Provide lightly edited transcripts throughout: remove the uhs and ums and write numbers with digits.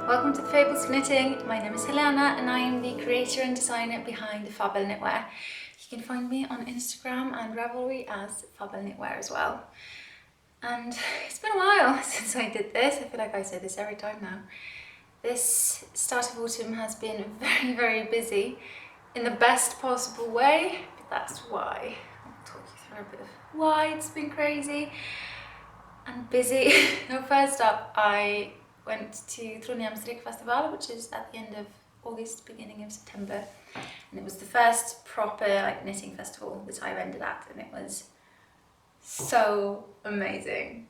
Welcome to the Fabels of Knitting. My name is Helena and I am the creator and designer behind Fabel Knitwear. You can find me on Instagram and Ravelry as Fabel Knitwear as well. And it's been a while since I did this. I feel like I say this every time now. This start of autumn has been very, very busy in the best possible way, but that's why. I'll talk you through a bit of why it's been crazy and busy. So first up, I went to Festival, which is at the end of August, beginning of September, and it was the first proper knitting festival that I've ended at, and it was so amazing.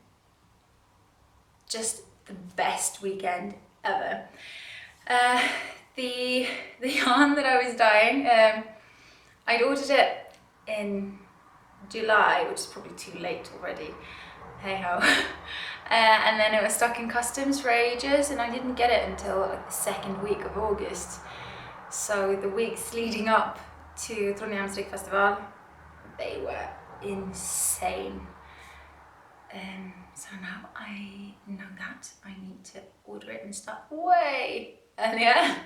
Just the best weekend ever. The yarn that I was dyeing, I'd ordered it in July, which is probably too late already. Hey ho. And then it was stuck in customs for ages, and I didn't get it until the second week of August. So the weeks leading up to Festival, they were insane. So now I know that I need to order it and start way earlier,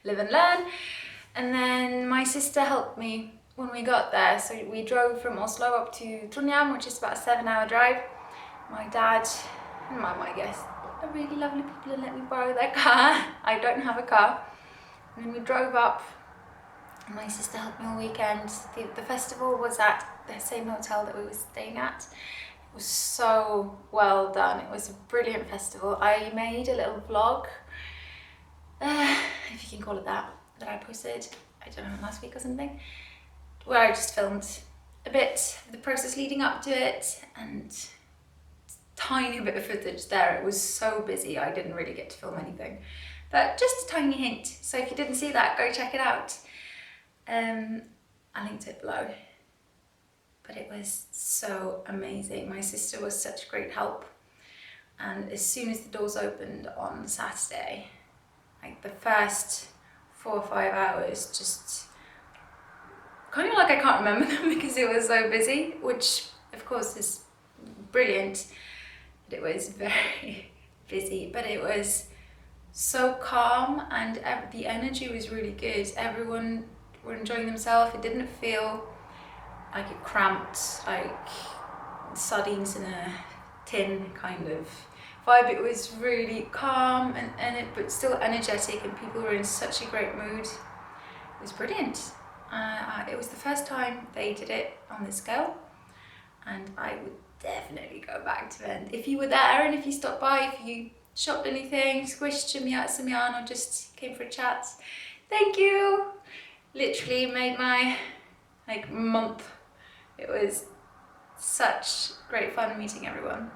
live and learn. And then my sister helped me when we got there. So we drove from Oslo up to Trondheim, which is about a 7-hour drive. My dad and my mum, I guess, are really lovely people and let me borrow their car. I don't have a car. And then we drove up, and my sister helped me all weekend. The festival was at the same hotel that we were staying at. It was so well done. It was a brilliant festival. I made a little vlog, if you can call it that I posted, I don't know, last week or something, where I just filmed a bit of the process leading up to it and tiny bit of footage there. It was so busy I didn't really get to film anything, but just a tiny hint. So if you didn't see that, go check it out. I'll link to it below. But it was so amazing. My sister was such great help, and as soon as the doors opened on Saturday, like the first 4 or 5 hours, just kind of like I can't remember them because it was so busy, which of course is brilliant. But it was very busy, but it was so calm, and the energy was really good. Everyone were enjoying themselves. It didn't feel like it cramped, like sardines in a tin kind of vibe. It was really calm but still energetic, and people were in such a great mood. It was brilliant. It was the first time they did it on this scale, and I would definitely go back to it. If you were there and if you stopped by, if you shopped anything, squished some yarn, or just came for a chat, thank you. Literally made my month. It was such great fun meeting everyone,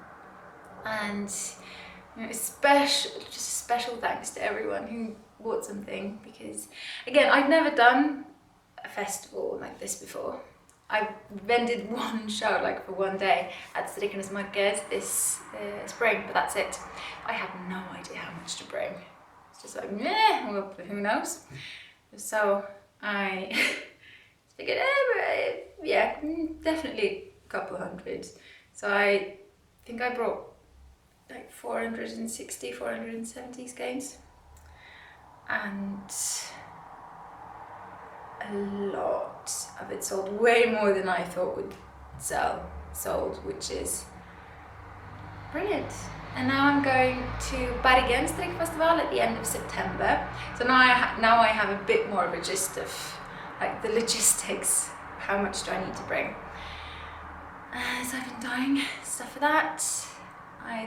and just a special thanks to everyone who bought something, because again, I've never done a festival like this before. I vended one show for one day at Strikkernes Marked this spring, but that's it. I had no idea how much to bring. It's just well, who knows? So I figured, yeah, definitely a couple hundred. So I think I brought 460, 470 skeins, and a lot of it sold, way more than I thought would sold, which is brilliant. And now I'm going to Diagon Festival at the end of September. So now I have a bit more of a gist of the logistics. How much do I need to bring? So I've been dyeing stuff for that.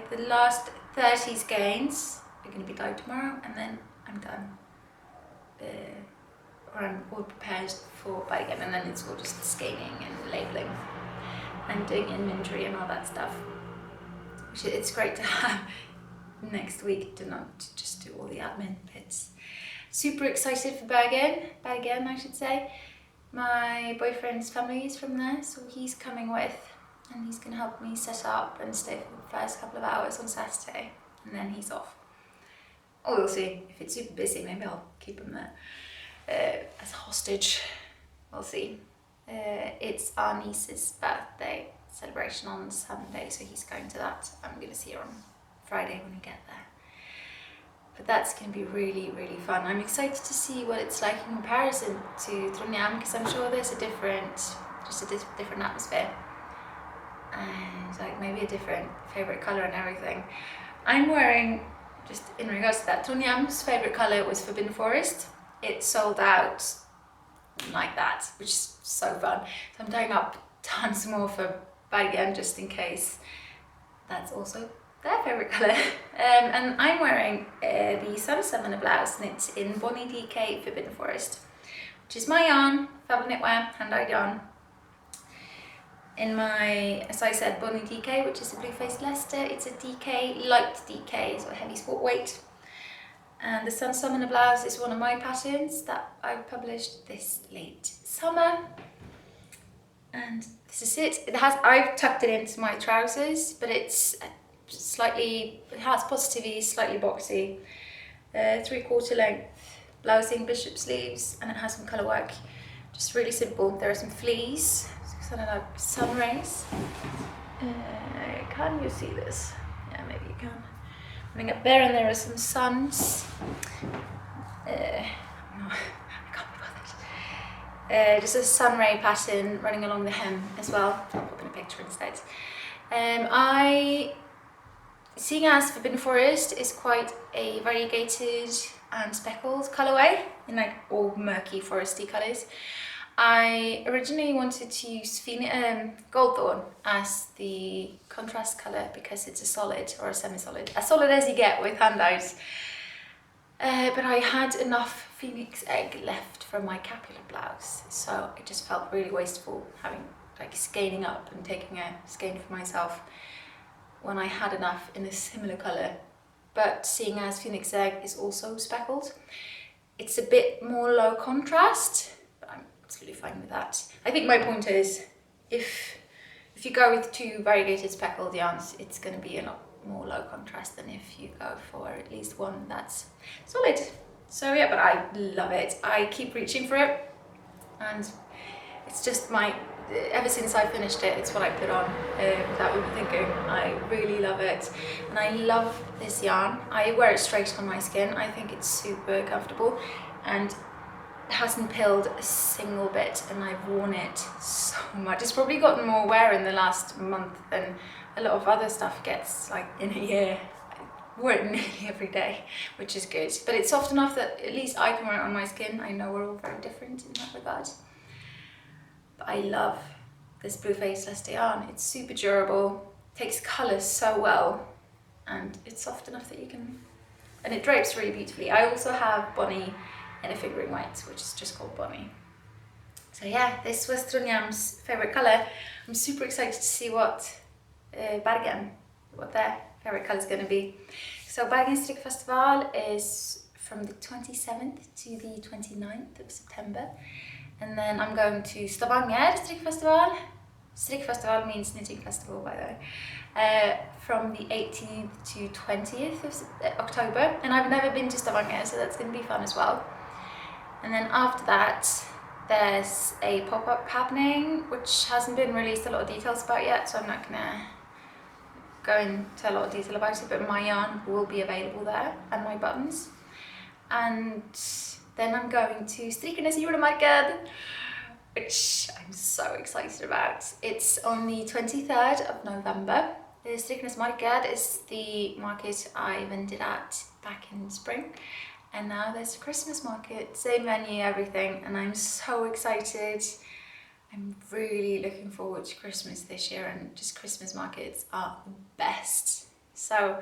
The last 30 skeins are going to be dyed tomorrow, and then I'm done. Or I'm all prepared for Diagon, and then it's all just scanning and labeling and doing inventory and all that stuff. It's great to have next week to not just do all the admin bits. Super excited for Diagon, I should say. My boyfriend's family is from there, so he's coming with, and he's gonna help me set up and stay for the first couple of hours on Saturday, and then he's off. Oh, we'll see. If it's super busy, maybe I'll keep him there as a hostage. We'll see. It's our niece's birthday celebration on Sunday, so he's going to that. I'm gonna see her on Friday when we get there. but that's going to be really, really fun. I'm excited to see what it's like in comparison to Trondheim, because I'm sure there's a different atmosphere, and like maybe a different favourite colour and everything. I'm wearing, just in regards to that, Trondheim's favourite colour was Forbidden Forest. It sold out like that, which is so fun. So I'm dyeing up tons more for Diagon just in case that's also their favourite colour. And I'm wearing the Summer blouse knit in Bonnie DK Forbidden Forest, which is my yarn, Fabel Knitwear, hand-dyed yarn. In my, as I said, Bonnie DK, which is a blue-faced Leicester. It's a DK, light DK, so a heavy sport weight. And the Summer blouse is one of my patterns that I published this late summer. And this is it. I've tucked it into my trousers, but it's slightly, it has positivities, slightly boxy. 3/4 length blousing, bishop sleeves, and it has some colour work. Just really simple. There are some fleas, kind of like sunrays. Can you see this? Yeah, maybe you can. Running up there, and there are some suns. No, I can't be bothered. Just a sunray pattern running along the hem as well. I'll pop in a picture instead. Seeing as Forbidden Forest is quite a variegated and speckled colourway in like all murky foresty colours, I originally wanted to use Goldthorn as the contrast colour because it's a solid or a semi-solid, as solid as you get with hand-dyes. But I had enough Phoenix egg left from my Capular blouse, so it just felt really wasteful having like scaling up and taking a skein for myself when I had enough in a similar colour. But seeing as Phoenix egg is also speckled, it's a bit more low contrast, but I'm absolutely fine with that. I think my point is, if you go with 2 variegated speckled yarns, it's going to be a lot more low contrast than if you go for at least one that's solid. So yeah, but I love it. I keep reaching for it, and it's just ever since I finished it, it's what I put on without even thinking. I really love it, and I love this yarn. I wear it straight on my skin. I think it's super comfortable, and it hasn't pilled a single bit, and I've worn it so much. It's probably gotten more wear in the last month than a lot of other stuff gets, like in a year. I wear it nearly every day, which is good. But it's soft enough that at least I can wear it on my skin. I know we're all very different in that regard. But I love this blue-faced Leicester yarn. It's super durable, takes colour so well, and it's soft enough that you can, and it drapes really beautifully. I also have Bonnie in a fingering weight, which is just called Bonnie. So yeah, this was Trondheim's favourite colour. I'm super excited to see what Bergen, what their favourite colour is going to be. So Bergen Strikkfestival is from the 27th to the 29th of September. And then I'm going to Stavanger Strikkfestival. Strikkfestival means knitting festival, by the way. From the 18th to 20th of October. And I've never been to Stavanger, so that's going to be fun as well. And then after that, there's a pop-up happening, which hasn't been released a lot of details about yet, so I'm not going to go into a lot of detail about it, but my yarn will be available there, and my buttons. And then I'm going to Strikkernes Julemarked, which I'm so excited about. It's on the 23rd of November. The Strikkernes Marked is the market I vended at back in spring. And now there's a Christmas market, same venue, everything, and I'm so excited. I'm really looking forward to Christmas this year, and just Christmas markets are the best. So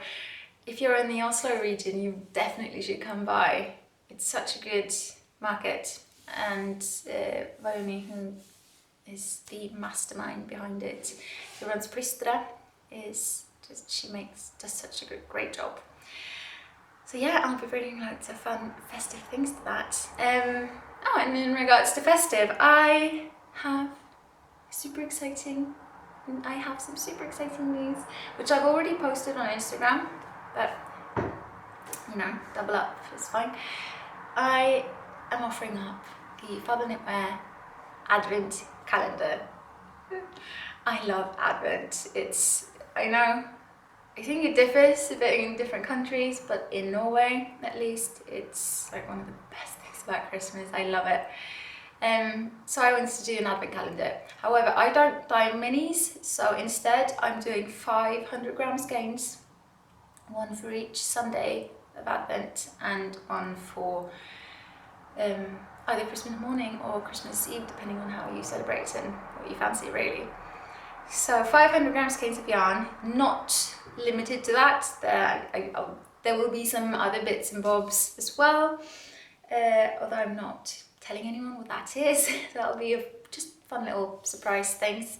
if you're in the Oslo region, you definitely should come by. It's such a good market, and Varuni, who is the mastermind behind it, who runs Pristra, does such a great job. So yeah, I'll be bringing loads of fun festive things to that. And in regards to festive, I have some super exciting news, which I've already posted on Instagram, but you know, double up is fine. I am offering up the Fabel Knitwear Advent calendar. I love Advent. I know I think it differs a bit in different countries, but in Norway at least, it's like one of the best things about Christmas. I love it. So I wanted to do an advent calendar. However, I don't dye minis, so instead I'm doing 500 gram skeins, one for each Sunday of Advent and one for either Christmas morning or Christmas Eve, depending on how you celebrate and what you fancy really. So 500 gram skeins of yarn, not limited to that. There will be some other bits and bobs as well, although I'm not telling anyone what that is. That'll be just fun little surprise things.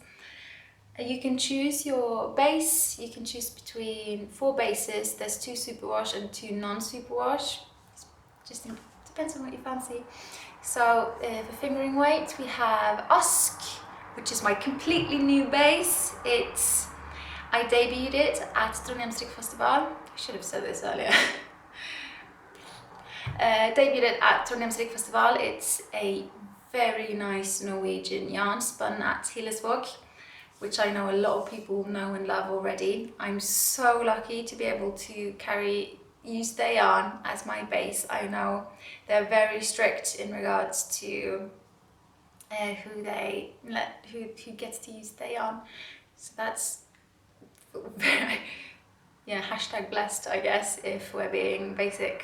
You can choose your base. You can choose between 4 bases. There's 2 superwash and 2 non-superwash. Just depends on what you fancy. So for fingering weight, we have Usk, which is my completely new base. I debuted it at Trondheim Strikkfestival. I should have said this earlier. Debuted it at Trondheim Strikkfestival. It's a very nice Norwegian yarn spun at Hillesvåg, which I know a lot of people know and love already. I'm so lucky to be able to use their yarn as my base. I know they're very strict in regards to who gets to use their yarn. So that's very, yeah, hashtag blessed, I guess, if we're being basic.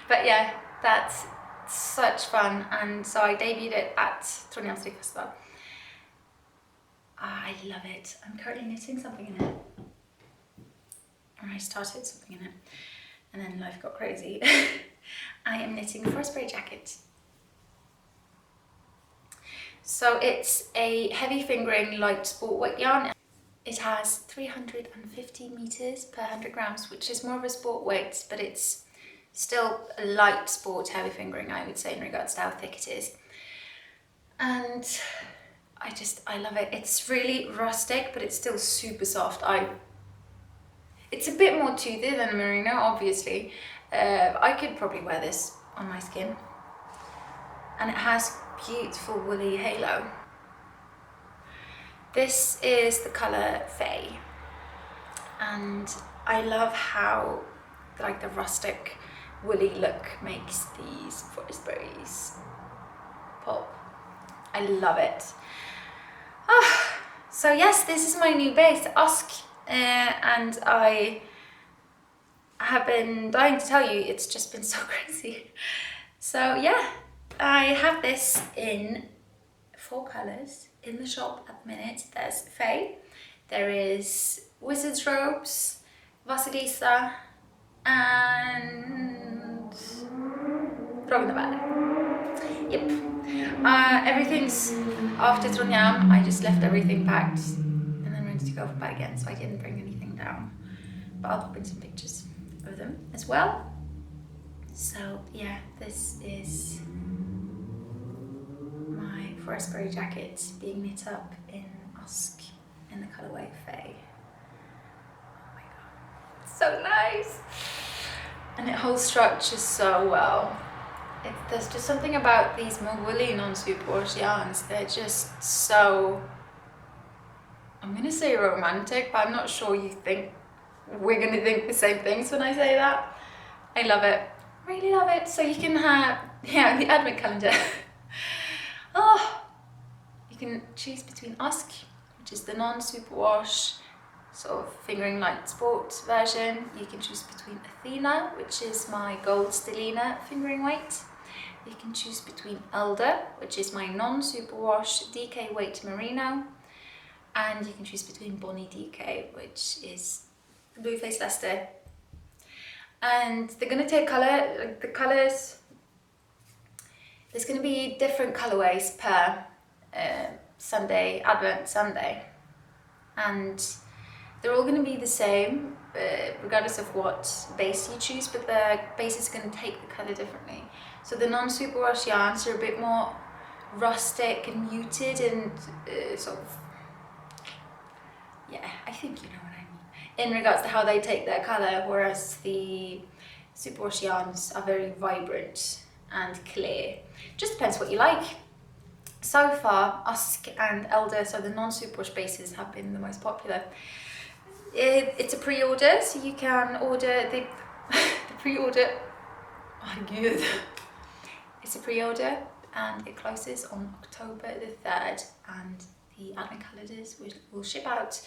But yeah, that's such fun. And so I debuted it at Trondheim Strikkfestival. I love it. I'm currently knitting something in it. Or I started something in it and then life got crazy. I am knitting a Forest Spray jacket. So it's a heavy fingering light sport weight yarn. It has 350 meters per 100 grams, which is more of a sport weight, but it's still a light sport heavy fingering, I would say, in regards to how thick it is. And I love it. It's really rustic, but it's still super soft. It's a bit more toothy than a merino, obviously. I could probably wear this on my skin. And it has beautiful woolly halo. This is the colour Fay. And I love how like the rustic woolly look makes these forest sprays pop. I love it. So yes, this is my new base, Usk, and I have been dying to tell you, it's just been so crazy. So yeah, I have this in 4 colours in the shop at the minute. There's Faye, there is Wizard's Robes, Vasilisa, and Frog in the Valley. Yep. Everything's after Trondheim. I just left everything packed and then ready to go for bed again, so I didn't bring anything down. But I'll put in some pictures of them as well. So yeah, this is my Forest Spray jacket being knit up in Usk in the colourway Faye. Oh my god, it's so nice! And it holds structure so well. There's just something about these more woolly non-superwash yarns. They're just so, I'm gonna say romantic, but I'm not sure we're gonna think the same things when I say that. I love it, really love it. So you can have, yeah, the advent calendar. You can choose between Usk, which is the non-superwash sort of fingering light sport version. You can choose between Athena, which is my gold stellina fingering weight. You can choose between Elder, which is my non-superwash DK weight merino, and you can choose between Bonnie DK, which is the blue face Leicester. And they're going to take colour, like the colours, there's going to be different colourways per Sunday, Advent Sunday, and they're all going to be the same regardless of what base you choose, but the base is going to take the colour differently. So the non-superwash yarns are a bit more rustic and muted and sort of, yeah, I think you know what I mean, in regards to how they take their colour, whereas the superwash yarns are very vibrant and clear. Just depends what you like. So far, Usk and Elder, so the non-superwash bases, have been the most popular. It's a pre-order, so you can order the pre-order. Oh, good. It's a pre-order and it closes on October the 3rd, and the advent calendars will ship out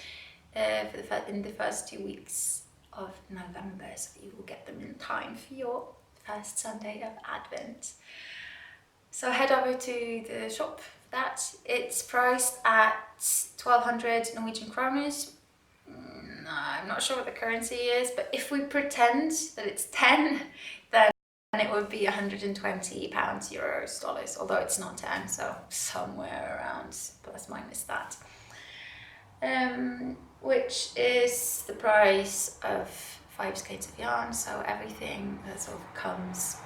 in the first 2 weeks of November, so you will get them in time for your first Sunday of Advent. So head over to the shop for that. It's priced at 1,200 Norwegian kroners. I'm not sure what the currency is, but if we pretend that it's 10, then it would be 120 pounds, euros, dollars, although it's not 10, so somewhere around plus minus that. Which is the price of 5 skates of yarn, so everything that sort of comes,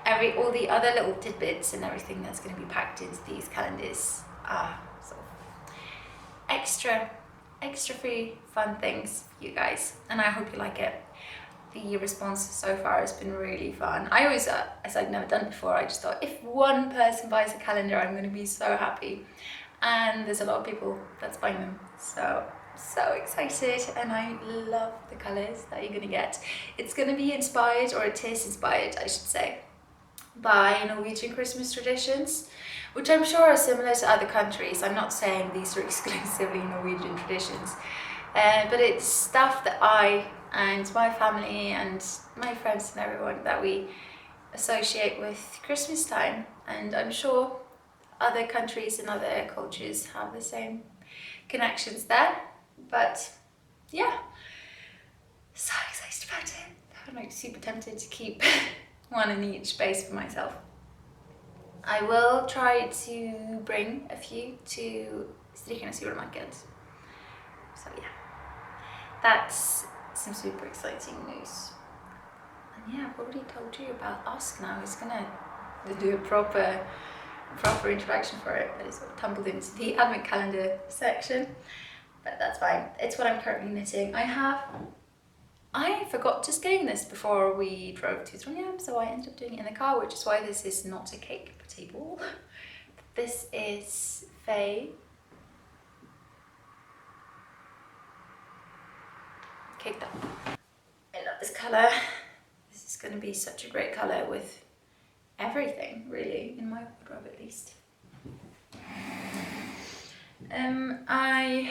all the other little tidbits and everything that's going to be packed into these calendars are sort of extra free fun things for you guys, and I hope you like it. The response so far has been really fun. I always, as I'd never done before, I just thought if one person buys a calendar, I'm going to be so happy. And there's a lot of people that's buying them, so excited, and I love the colours that you're going to get. It's going to be inspired, or it is inspired, I should say, by Norwegian Christmas traditions, which I'm sure are similar to other countries. I'm not saying these are exclusively Norwegian traditions, but it's stuff that I and my family and my friends and everyone that we associate with Christmas time, and I'm sure other countries and other cultures have the same connections there. But yeah, so excited about it. I'm like super tempted to keep one in each space for myself. I will try to bring a few to Strickernes Julemarked. So yeah, that's some super exciting news. And yeah, I've already told you about Ask Now. He's gonna do a proper introduction for it, but it's sort of tumbled into the advent calendar section, but that's fine. It's what I'm currently knitting. I forgot to skein this before we drove to Trondheim, so I ended up doing it in the car, which is why this is not a cake table. This is Faye. Caked up. I love this colour. This is going to be such a great colour with everything, really, in my wardrobe at least. I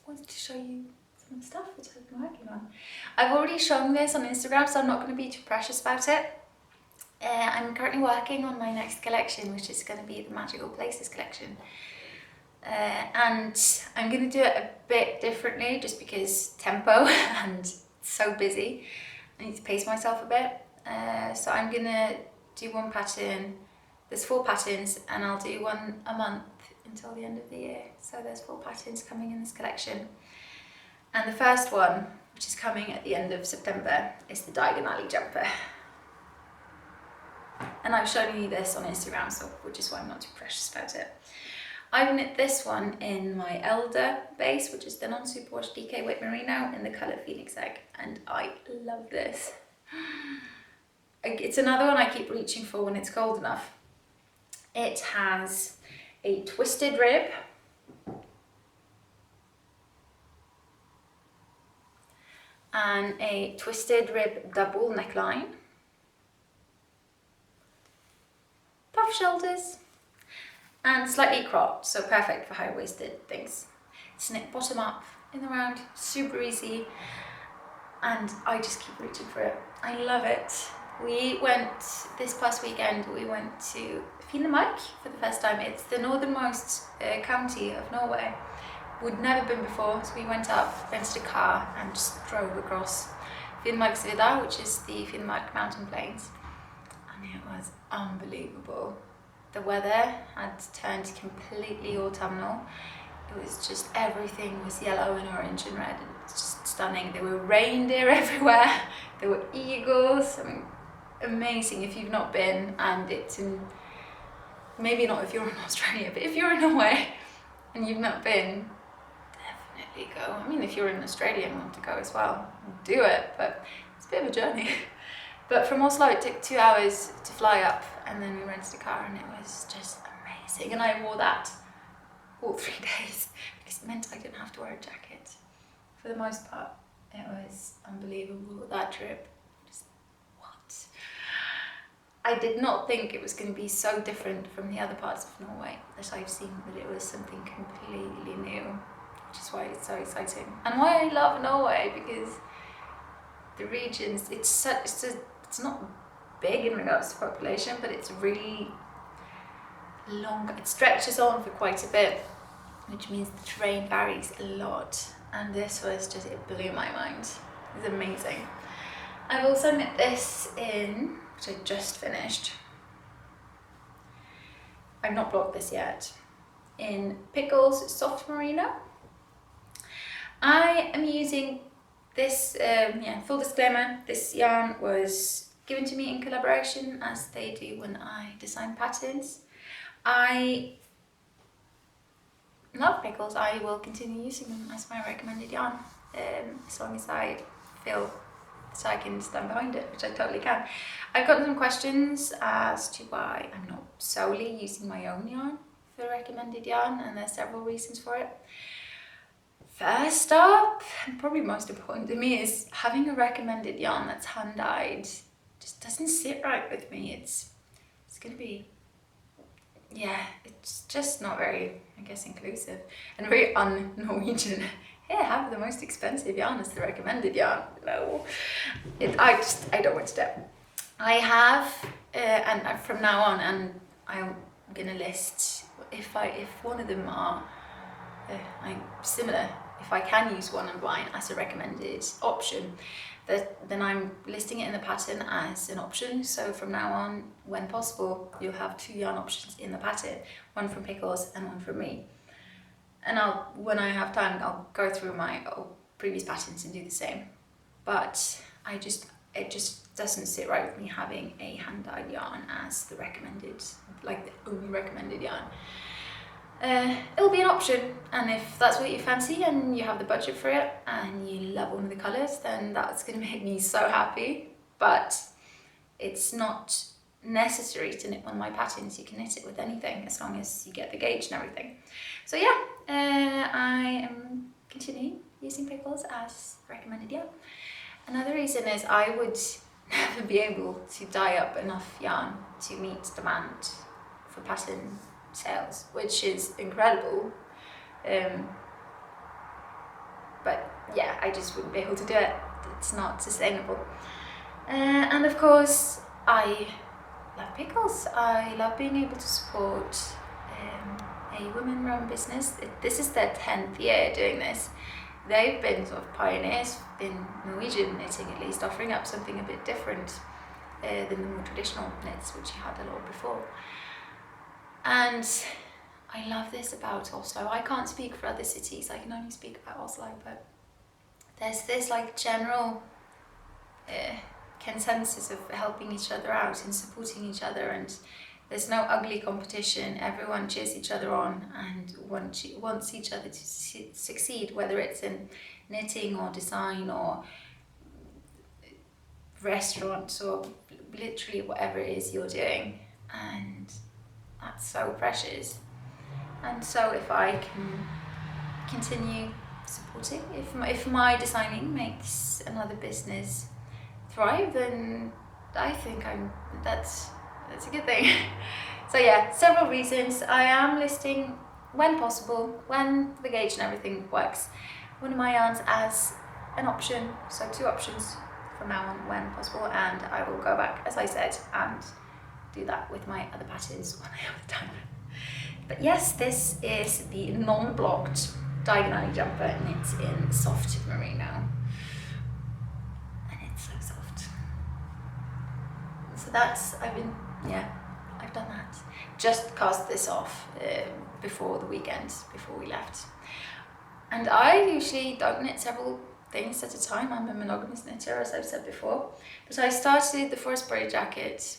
wanted to show you some stuff that I've been working on. I've already shown this on Instagram, so I'm not going to be too precious about it. I'm currently working on my next collection, which is going to be the Magical Places collection. And I'm going to do it a bit differently just because tempo and it's so busy. I need to pace myself a bit. So I'm going to do one pattern. There's 4 patterns, and I'll do one a month until the end of the year. So there's 4 patterns coming in this collection. And the first one, which is coming at the end of September, is the Diagon jumper. And I've shown you this on Instagram, so which is why I'm not too precious about it. I've knit this one in my Elder base, which is the non-superwash DK weight merino in the colour Phoenix Egg, and I love this. It's another one I keep reaching for when it's cold enough. It has a twisted rib, and a twisted rib double neckline, puff shoulders, and slightly cropped, so perfect for high-waisted things. It's knit bottom up in the round, super easy, and I just keep reaching for it. I love it. We went this past weekend, we went to Finnmark for the first time. It's the northernmost county of Norway. We'd never been before, so we went up, rented a car, and just drove across Finnmarksvidda, which is the Finnmark mountain plains, and it was unbelievable. The weather had turned completely autumnal. It was just, everything was yellow and orange and red, and it's just stunning. There were reindeer everywhere, there were eagles. I mean, amazing. If you've not been, and it's in, maybe not if you're in Australia, but if you're in Norway and you've not been, definitely go. I mean, if you're in Australia and want to go as well, do it, but it's a bit of a journey. But from Oslo it took 2 hours to fly up, and then we rented a car, and it was just amazing. And I wore that all 3 days because it meant I didn't have to wear a jacket for the most part, it was unbelievable, that trip. Just, what? I did not think it was going to be so different from the other parts of Norway that I've seen, that it was something completely new, which is why it's so exciting. And why I love Norway, because the regions, it's not big in regards to population, but it's really long. It stretches on for quite a bit, which means the terrain varies a lot. And this was just, it blew my mind. It was amazing. I've also knit this in, which I just finished. I've not blocked this yet. In Pickles soft merino. I am using this, full disclaimer, this yarn was given to me in collaboration, as they do when I design patterns. I love Pickles. I will continue using them as my recommended yarn, as long as I feel that I can stand behind it, which I totally can. I've gotten some questions as to why I'm not solely using my own yarn for recommended yarn, and there's several reasons for it. First up, and probably most important to me, is having a recommended yarn that's hand-dyed just doesn't sit right with me. It's gonna be, yeah, it's just not very, I guess, inclusive and very un-Norwegian. Here, have the most expensive yarn as the recommended yarn. No, I don't want to do. I have, and from now on, and I'm gonna list if one of them are similar, if I can use one of mine as a recommended option, then I'm listing it in the pattern as an option. So from now on, when possible, you'll have 2 yarn options in the pattern, one from Pickles and one from me. And when I have time, I'll go through my previous patterns and do the same. But it just doesn't sit right with me having a hand-dyed yarn as the recommended, like the only recommended yarn. It'll be an option, and if that's what you fancy and you have the budget for it and you love one of the colours, then that's going to make me so happy. But it's not necessary to knit one of my patterns. You can knit it with anything as long as you get the gauge and everything. So yeah, I am continuing using Pickles as recommended yarn. Another reason is I would never be able to dye up enough yarn to meet demand for pattern sales, which is incredible. But yeah, I just wouldn't be able to do it. It's not sustainable. And of course, I love Pickles. I love being able to support a women-run business. This is their 10th year doing this. They've been sort of pioneers in Norwegian knitting, at least, offering up something a bit different than the more traditional knits, which you had a lot before. And I love this about Oslo. I can't speak for other cities, I can only speak about Oslo, but there's this like general consensus of helping each other out and supporting each other, and there's no ugly competition. Everyone cheers each other on and wants each other to succeed, whether it's in knitting or design or restaurants or literally whatever it is you're doing. And that's so precious. And so if I can continue supporting, if my designing makes another business thrive, then I think that's a good thing. So yeah, several reasons. I am listing, when possible, when the gauge and everything works, one of my yarns as an option. So 2 options from now on, when possible, and I will go back, as I said, and do that with my other patterns when I have the time. But yes, this is the non-blocked Diagon jumper, and it's in soft merino, and it's so soft. So that's, I've done that. Just cast this off before the weekend, before we left. And I usually don't knit several things at a time. I'm a monogamous knitter, as I've said before. But I started the Forest Spray jacket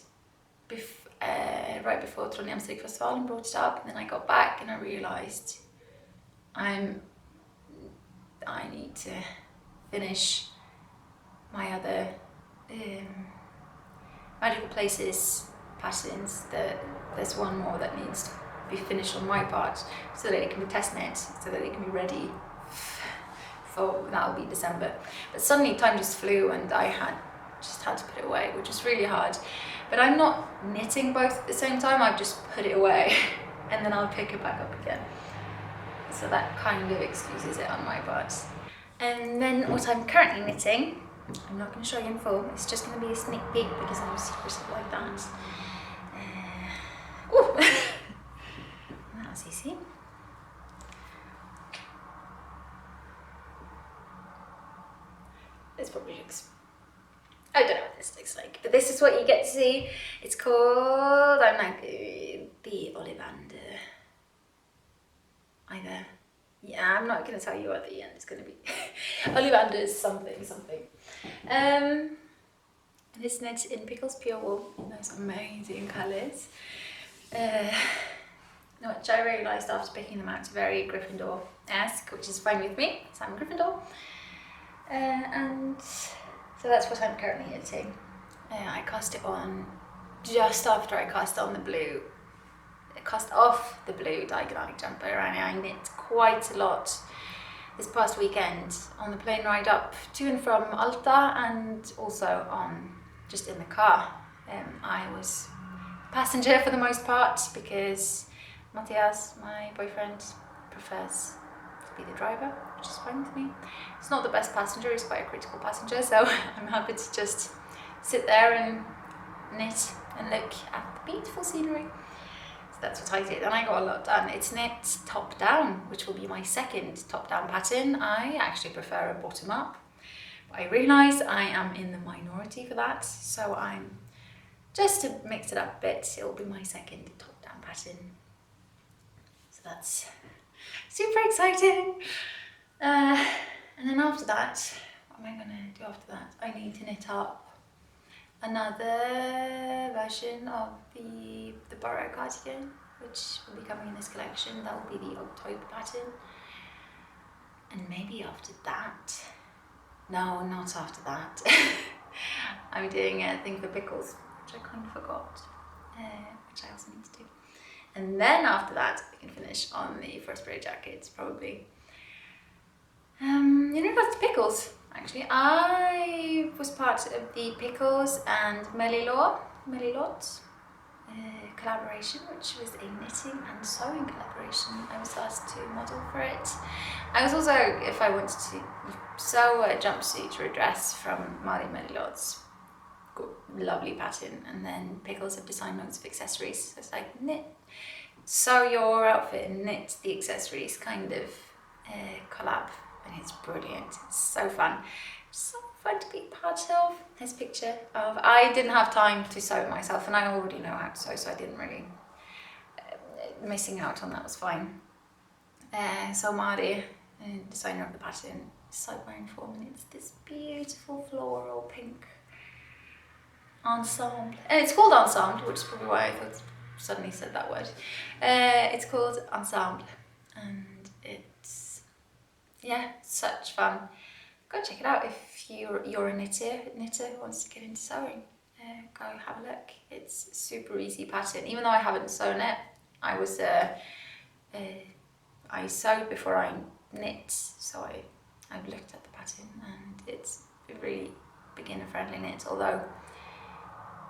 right before Trondheim Strikk Festival and brought it up, and then I got back and I realised I need to finish my other Magical Places patterns. There's one more that needs to be finished on my part so that it can be test knit, so that it can be ready for that'll be December. But suddenly time just flew and I had to put it away, which was really hard. But I'm not knitting both at the same time, I've just put it away and then I'll pick it back up again. So that kind of excuses it on my part. And then what I'm currently knitting, I'm not going to show you in full, it's just going to be a sneak peek because I'm secretive like that. Ooh. That was easy. This probably looks, I don't know what this looks like, but this is what you get to see. It's called, I'm like, the Ollivander. Either, yeah, I'm not going to tell you what the end is going to be. Ollivander is something. This knit in Pickles pure wool in those amazing colours. Which I realised after picking them out, very Gryffindor-esque, which is fine with me, because I'm Gryffindor. And so that's what I'm currently knitting. I cast it on just after I cast on the blue. I cast off the blue Diagon jumper, and I knit quite a lot this past weekend on the plane ride up to and from Alta, and also on just in the car. I was passenger for the most part because Matthias, my boyfriend, prefers to be the driver, which is fine with me. It's not the best passenger, he's quite a critical passenger, so I'm happy to just sit there and knit and look at the beautiful scenery. So that's what I did, and I got a lot done. It's knit top down, which will be my second top down pattern. I actually prefer a bottom up, but I realise I am in the minority for that, so I'm just to mix it up a bit, it'll be my second top down pattern. So that's super exciting. And then after that, what am I going to do after that? I need to knit up another version of the Borough cardigan, which will be coming in this collection. That will be the October pattern. And maybe after that, no, not after that. I'm doing a thing for Pickles, which I kind of forgot, which I also need to do. And then after that, I can finish on the First Spray jackets, probably. In regards to Pickles, actually, I was part of the Pickles and Melilot collaboration, which was a knitting and sewing collaboration. I was asked to model for it. I was also, if I wanted to sew a jumpsuit or a dress from Marie Melilot's lovely pattern, and then Pickles have designed loads of accessories. So it's like sew your outfit and knit the accessories kind of collab, and it's brilliant. It's so fun. So fun to be part of. There's a picture of, I didn't have time to sew it myself, and I already know how to sew, so I didn't really, missing out on that was fine. So Mari, designer of the pattern, sewed my own form, and it's this beautiful floral pink ensemble. And it's called ensemble, which is probably why I thought suddenly said that word. It's called ensemble, and it's, yeah, such fun. Go check it out if you're a knitter who wants to get into sewing. Go have a look. It's super easy pattern. Even though I haven't sewn it, I was I sewed before I knit, so I've looked at the pattern, and it's a really beginner friendly knit. Although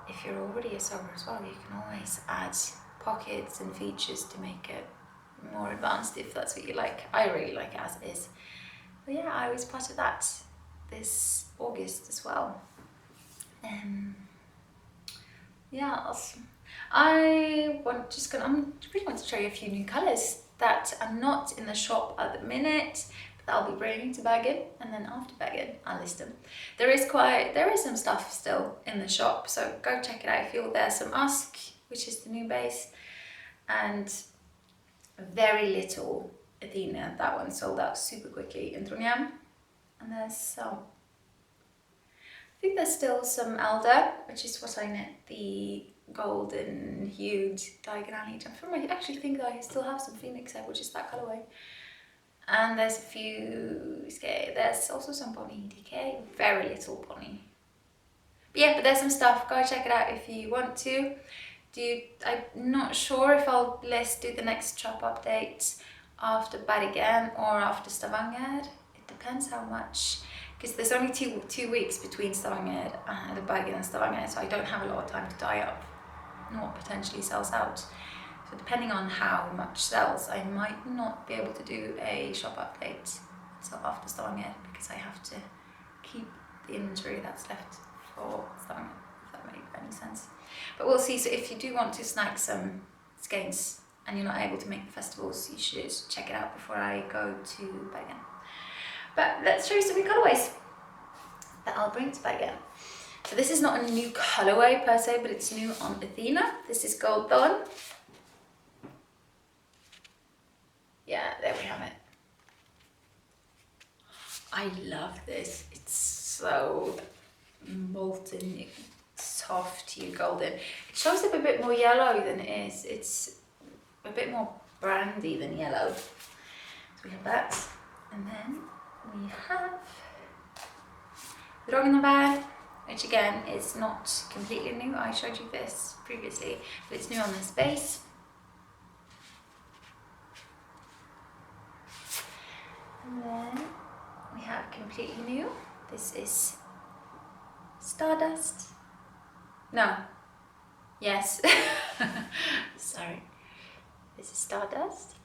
if you're already a sewer as well, you can always add pockets and features to make it more advanced if that's what you like. I really like it as it is. But yeah, I was part of that this August as well. Yeah, awesome. I really want to show you a few new colours that are not in the shop at the minute, but I'll be bringing to Bergen, and then after Bergen I'll list them. There is some stuff still in the shop, so go check it out if you're there. Some Ask, which is the new base, and very little Athena. That one sold out super quickly in Trondheim. And there's some, I think there's still some Elder, which is what I knit, the golden hued diagonally jumper. I actually think that I still have some Phoenix egg, which is that colorway. And there's a few, there's also some Bonnie DK, very little Bonnie. But yeah, but there's some stuff, go check it out if you want to. I'm not sure if I'll do the next shop update after Bergen or after Stavanger. It depends how much, because there's only two weeks between starting it and the Diagon and starting it, so I don't have a lot of time to dye up and what potentially sells out. So depending on how much sells, I might not be able to do a shop update until after starting it, because I have to keep the inventory that's left for starting it, if that made any sense. But we'll see. So if you do want to snag some skeins and you're not able to make the festivals, you should check it out before I go to Diagon. But let's show you some new colorways that I'll bring to Diagon. So this is not a new colorway per se, but it's new on Athena. This is Gold Dawn. Yeah, there we have it. I love this. It's so molten, soft hue golden. It shows up a bit more yellow than it is. It's a bit more brandy than yellow. So we have that. And then we have Ravelry, which again is not completely new. I showed you this previously, but it's new on this base. And then we have completely new. This is Stardust. No. Yes. Sorry. This is Stardust.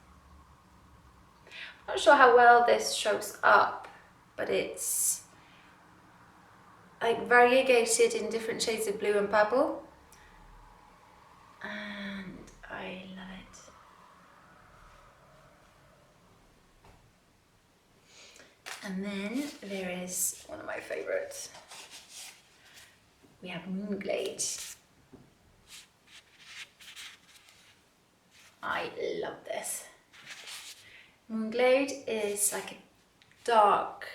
I'm not sure how well this shows up, but it's like variegated in different shades of blue and purple. And I love it. And then there is one of my favorites. We have Moonglade. I love this. Moonglade is like a dark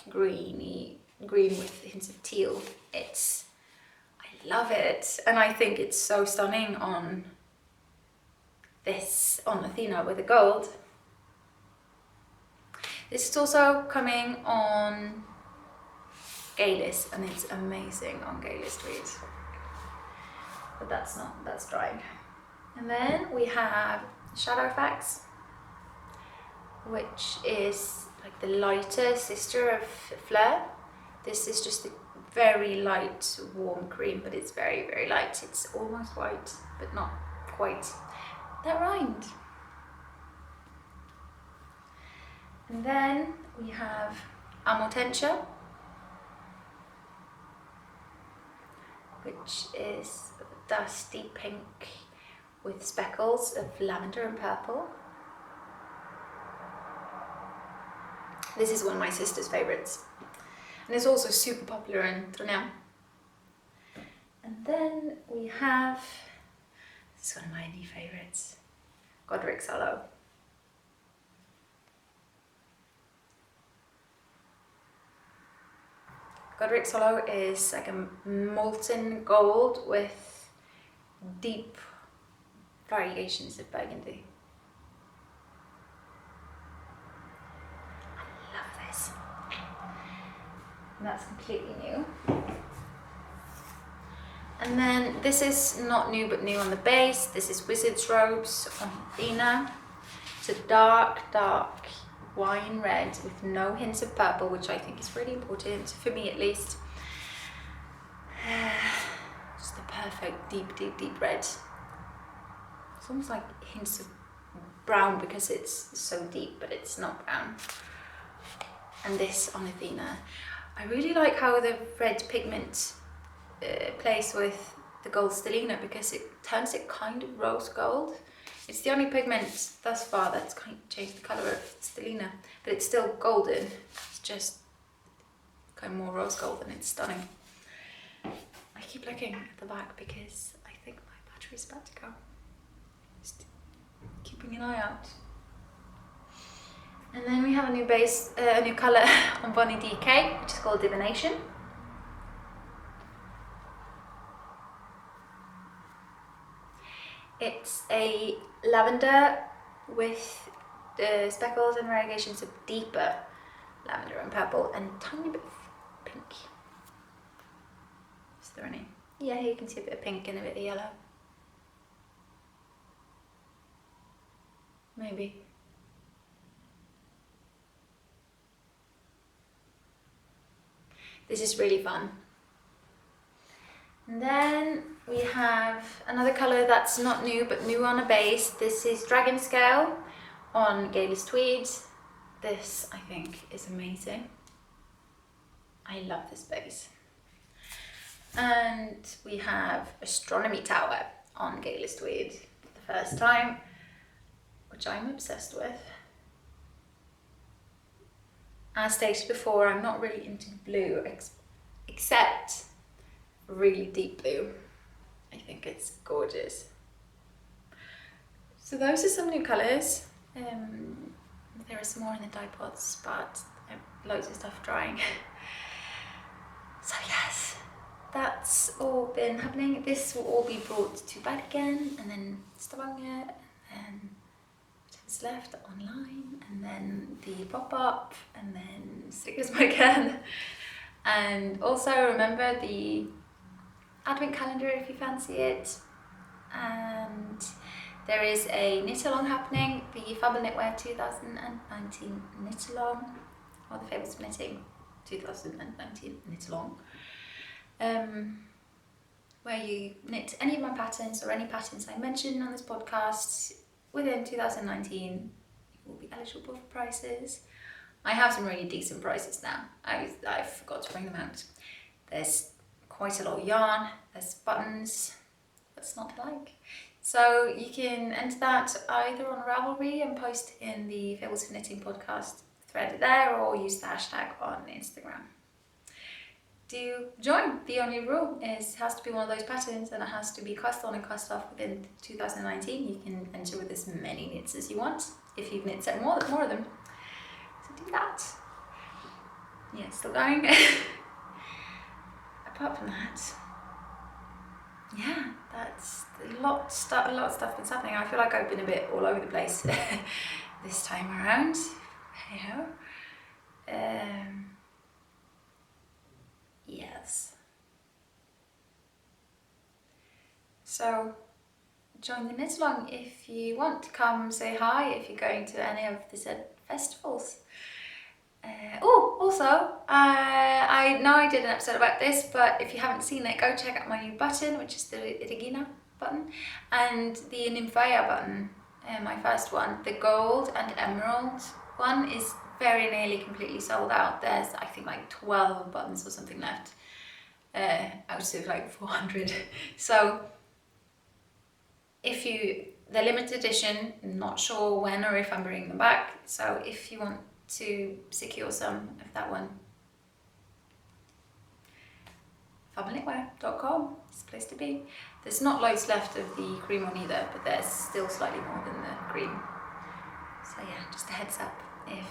green with hints of teal. I love it, and I think it's so stunning on Athena with the gold. This is also coming on Gaylist, and it's amazing on Gaylist read. But that's drying. And then we have Shadow Effects, which is like the lighter sister of Flare. This is just a very light, warm cream, but it's very, very light. It's almost white, but not quite. That rhymed. And then we have Amortentia, which is a dusty pink with speckles of lavender and purple. This is one of my sister's favourites, and it's also super popular in Trondheim. And then we have, this is one of my new favourites, Godric's Hollow. Godric's Hollow is like a molten gold with deep variations of burgundy. I love this. And that's completely new. And then this is not new, but new on the base. This is Wizard's Robes on Athena. It's a dark wine red with no hints of purple, which I think is really important, for me at least. Just the perfect deep red. It's almost like hints of brown because it's so deep, but it's not brown. And this on Athena. I really like how the red pigment plays with the gold stellina, because it turns it kind of rose gold. It's the only pigment thus far that's kind of changed the colour of stellina, but it's still golden. It's just kind of more rose gold, and it's stunning. I keep looking at the back because I think my battery's about to go. Just keeping an eye out. And then we have a new base, a new colour on Bonnie DK, which is called Divination. It's a lavender with speckles and variegations of deeper lavender and purple, and a tiny bit of pink. Is there any? Yeah, here you can see a bit of pink and a bit of yellow. Maybe. This is really fun. And then we have another colour that's not new, but new on a base. This is Dragon Scale on Gayless Tweed. This, I think, is amazing. I love this base. And we have Astronomy Tower on Gayless Tweed for the first time, which I'm obsessed with. As stated before, I'm not really into blue, except really deep blue. I think it's gorgeous. So those are some new colours. There is more in the dye pots, but loads of stuff drying. So yes, that's all been happening. This will all be brought to Diagon, and then Stavanger, and whatever's left online, and then the pop-up, and then stickers again. And also remember the advent calendar if you fancy it. And there is a knit along happening, the Fabel Knitwear 2019 knit along, or the Fabels of Knitting 2019 knit along, where you knit any of my patterns or any patterns I mentioned on this podcast within 2019. You will be eligible for prices. I have some really decent prices now. I forgot to bring them out. There's quite a lot of yarn, there's buttons, what's not to like. So you can enter that either on Ravelry and post in the Fabels of Knitting podcast thread there, or use the hashtag on Instagram. Do join. The only rule is it has to be one of those patterns, and it has to be cast on and cast off within 2019. You can enter with as many knits as you want if you've knit set more of them. So do that. Yeah, still going. Apart from that, yeah, that's a lot of stuff that's happening. I feel like I've been a bit all over the place this time around. Yes. So join the knit along if you want. Come say hi if you're going to any of the said festivals. Also, I know I did an episode about this, but if you haven't seen it, go check out my new button, which is the Regina button, and the Nymphea button, my first one. The gold and emerald one is very nearly completely sold out. There's, I think, like 12 buttons or something left out of like 400. So they're limited edition, not sure when or if I'm bringing them back. So if you want to secure some of that one, Fabelknitwear.com is the place to be. There's not loads left of the cream one either, but there's still slightly more than the cream. So yeah, just a heads up if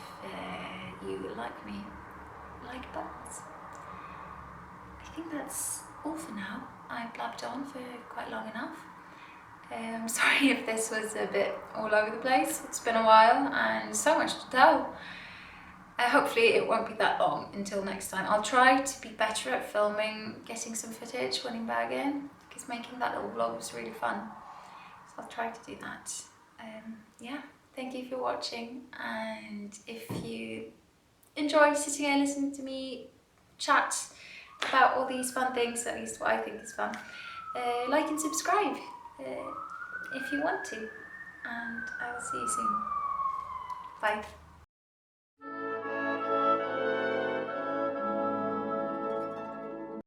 you like buttons. I think that's all for now. I blabbed on for quite long enough. I'm sorry if this was a bit all over the place. It's been a while and so much to tell. Hopefully it won't be that long until next time. I'll try to be better at filming, getting some footage when I'm back in, because making that little vlog was really fun. So I'll try to do that. Yeah, thank you for watching, and if you enjoy sitting here listening to me chat about all these fun things, at least what I think is fun, like and subscribe if you want to, and I will see you soon. Bye.